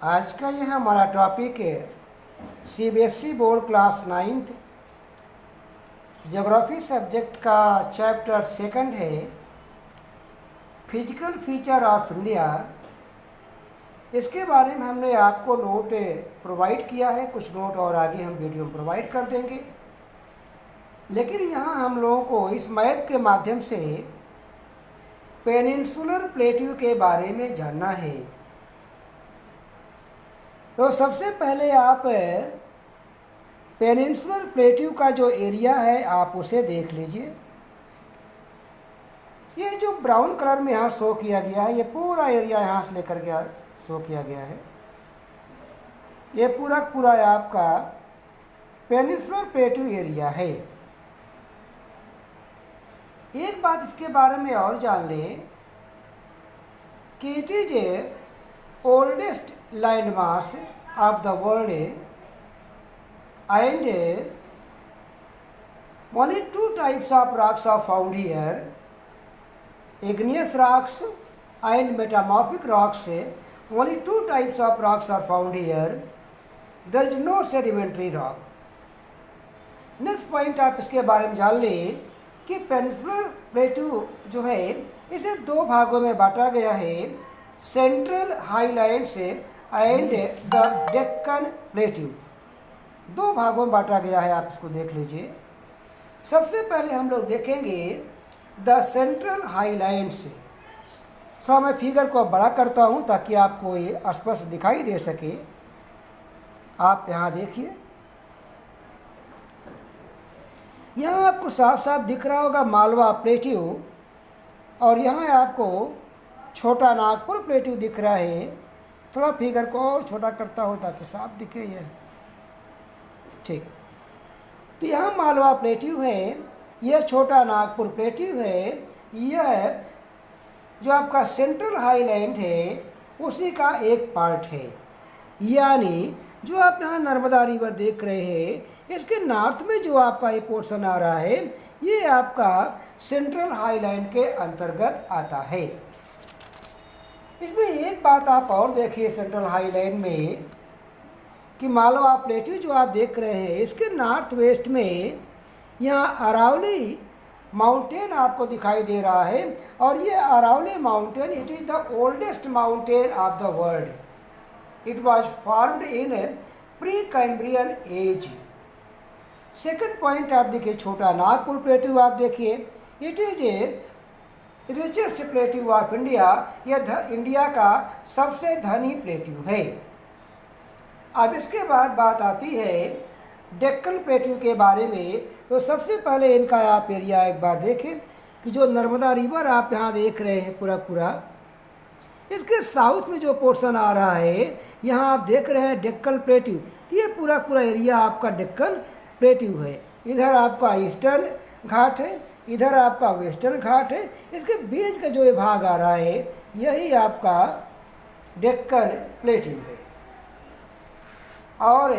आज का यह हमारा टॉपिक है CBSE board class 9th geography subject का चैप्टर सेकंड है फिजिकल फीचर ऑफ इंडिया। इसके बारे में हमने आपको नोट प्रोवाइड किया है, कुछ नोट और आगे हम वीडियो में प्रोवाइड कर देंगे। लेकिन यहाँ हम लोगों को इस मैप के माध्यम से पेनिनसुलर प्लेट्यू के बारे में जानना है। तो सबसे पहले आप पेनिनसुलर प्लेट्यू का जो एरिया है आप उसे देख लीजिए। ये जो ब्राउन कलर में यहाँ शो किया गया है, ये पूरा एरिया यहाँ से लेकर के शो किया गया है। ये पूरा पूरा आपका पेनिनसुलर प्लेट्यू एरिया है। एक बात इसके बारे में और जान लें कि it is A oldest landmass of the world and only two types of rocks are found here, igneous rocks and metamorphic rocks. Only two types of rocks are found here. There is no sedimentary rock. Next point आप इसके बारे में जान लें कि peninsular plateau जो है इसे दो भागों में बांटा गया है, central highlands and the Deccan plateau. दो भागों में बांटा गया है, आप इसको देख लीजिए। सबसे पहले हम लोग देखेंगे द सेंट्रल हाईलैंड्स। थोड़ा मैं फिगर को बड़ा करता हूँ ताकि आपको ये स्पष्ट दिखाई दे सके। आप यहाँ देखिए, यहाँ आपको साफ साफ दिख रहा होगा मालवा प्लेट्यू, और यहाँ आपको छोटा नागपुर प्लेट्यू दिख रहा है। थोड़ा फिगर को और छोटा करता हो ताकि साफ दिखे ये, ठीक। तो यहाँ मालवा प्लेट्यू है, यह छोटा नागपुर प्लेट्यू है। यह जो आपका सेंट्रल हाईलैंड है उसी का एक पार्ट है। यानी जो आप यहाँ नर्मदा रिवर देख रहे हैं, इसके नॉर्थ में जो आपका ये पोर्शन आ रहा है, ये आपका सेंट्रल हाईलैंड के अंतर्गत आता है। इसमें एक बात आप और देखिए सेंट्रल हाईलैंड में कि मालवा प्लेट्यू जो आप देख रहे हैं, इसके नॉर्थ वेस्ट में यहाँ अरावली माउंटेन आपको दिखाई दे रहा है। और ये Aravalli mountain it is the oldest mountain of the world. It was formed in Precambrian age. Second point आप देखिए छोटा नागपुर प्लेट्यू आप देखिए, it is a richest plateau of India. यह इंडिया का सबसे धनी प्लेट्यू है। अब इसके बाद बात आती है डेक्कन प्लेट्यू के बारे में। तो सबसे पहले इनका आप एरिया एक बार देखें कि जो नर्मदा रिवर आप यहाँ देख रहे हैं पूरा पूरा, इसके साउथ में जो पोर्शन आ रहा है, यहाँ आप देख रहे हैं डेक्कन प्लेट्यू। तो ये पूरा पूरा एरिया आपका डेक्कन प्लेट्यू है। इधर आपका ईस्टर्न घाट है, इधर आपका वेस्टर्न घाट है। इसके बीच का जो ये भाग आ रहा है यही आपका डेक्कन प्लेट्यू है। और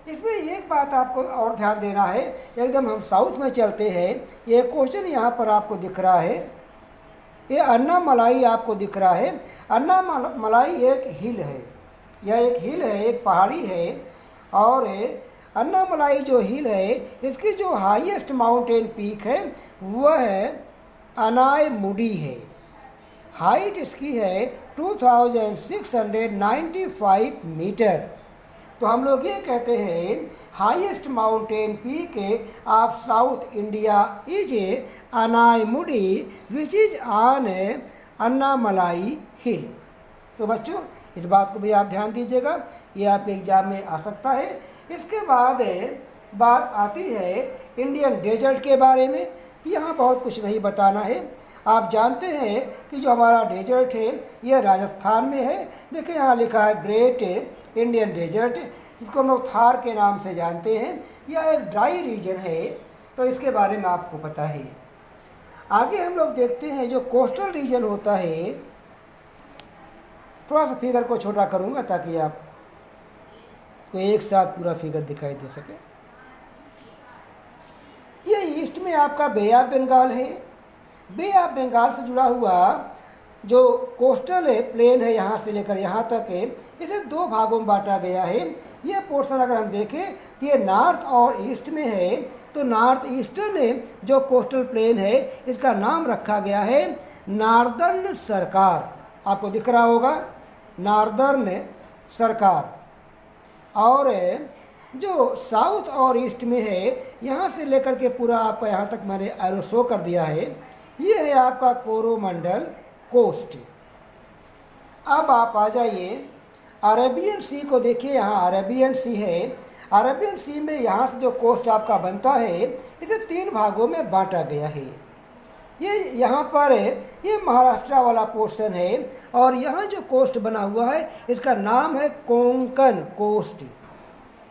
इसमें एक बात आपको और ध्यान देना है, एकदम हम साउथ में चलते हैं। ये क्वेश्चन यहाँ पर आपको दिख रहा है, ये अन्नामलाई आपको दिख रहा है। अन्नामलाई एक हिल है, यह एक हिल है, एक पहाड़ी है। और अन्नामलाई जो हिल है, इसकी जो हाईएस्ट माउंटेन पीक है वह है अनायमुडी है। हाइट इसकी है 2695 मीटर। तो हम लोग ये कहते हैं highest mountain peak of south India is a Anamudi which is on Annamalai hill. तो बच्चों इस बात को भी आप ध्यान दीजिएगा, ये आपके एग्जाम में आ सकता है। इसके बाद बात आती है इंडियन डेजर्ट के बारे में। यहाँ बहुत कुछ नहीं बताना है। आप जानते हैं कि जो हमारा डेजर्ट है ये राजस्थान में है। देखिए यहाँ लिखा है ग्रेट इंडियन डेजर्ट, जिसको हम लोग थार के नाम से जानते हैं। यह एक ड्राई रीजन है, तो इसके बारे में आपको पता है। आगे हम लोग देखते हैं जो कोस्टल रीजन होता है। थोड़ा सा फिगर को छोटा करूँगा ताकि आप को एक साथ पूरा फिगर दिखाई दे सके। ये ईस्ट में आपका बे ऑफ बंगाल है। बे ऑफ बंगाल से जुड़ा हुआ जो कोस्टल है प्लेन है यहाँ से लेकर यहाँ तक है, इसे दो भागों में बांटा गया है। यह पोर्शन अगर हम देखें तो ये नॉर्थ और ईस्ट में है। तो नॉर्थ ईस्टर्न जो कोस्टल प्लेन है इसका नाम रखा गया है नॉर्दर्न सरकार। आपको दिख रहा होगा नॉर्दर्न सरकार। और जो साउथ और ईस्ट में है यहाँ से लेकर के पूरा आपका यहाँ तक मैंने एरो शो कर दिया है, ये है आपका कोरोमंडल कोस्ट। अब आप आ जाइए अरेबियन सी को देखिए। यहाँ अरेबियन सी है। अरेबियन सी में यहाँ से जो कोस्ट आपका बनता है इसे तीन भागों में बांटा गया है। ये यहाँ पर ये महाराष्ट्र वाला पोर्शन है और यहाँ जो कोस्ट बना हुआ है इसका नाम है कोंकण कोस्ट।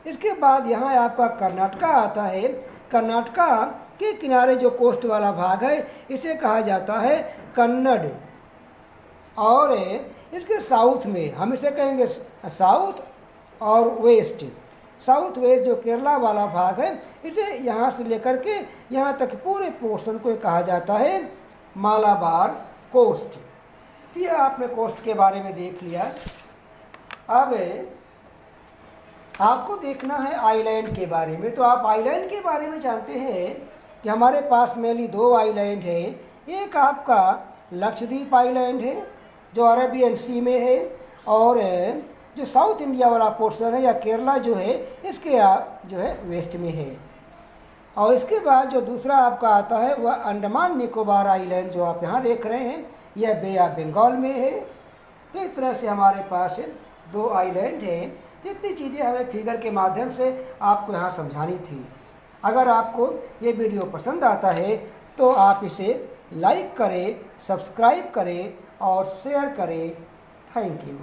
इसके बाद यहाँ आपका कर्नाटका आता है। कर्नाटका के किनारे जो कोस्ट वाला भाग है इसे कहा जाता है कन्नड़। और इसके साउथ में हम इसे कहेंगे साउथ और वेस्ट। साउथ वेस्ट जो केरला वाला भाग है इसे यहाँ से लेकर के यहाँ तक पूरे पोर्शन को कहा जाता है मालाबार कोस्ट। तो यह आपने कोस्ट के बारे में देख लिया। अब आपको देखना है आइलैंड के बारे में। तो आप आइलैंड के बारे में जानते हैं कि हमारे पास मेनली दो आइलैंड है। एक आपका लक्षद्वीप आइलैंड है जो अरेबियन सी में है, और जो साउथ इंडिया वाला पोर्शन है या केरला जो है इसके जो है वेस्ट में है। और इसके बाद जो दूसरा आपका आता है वह अंडमान निकोबार आइलैंड जो आप यहाँ देख रहे हैं, यह बे ऑफ बंगाल में है। तो इस तरह से हमारे पास दो आइलैंड हैं। तो इतनी चीज़ें हमें फिगर के माध्यम से आपको यहाँ समझानी थी। अगर आपको ये वीडियो पसंद आता है तो आप इसे लाइक करें, सब्सक्राइब करें और शेयर करें। Thank you.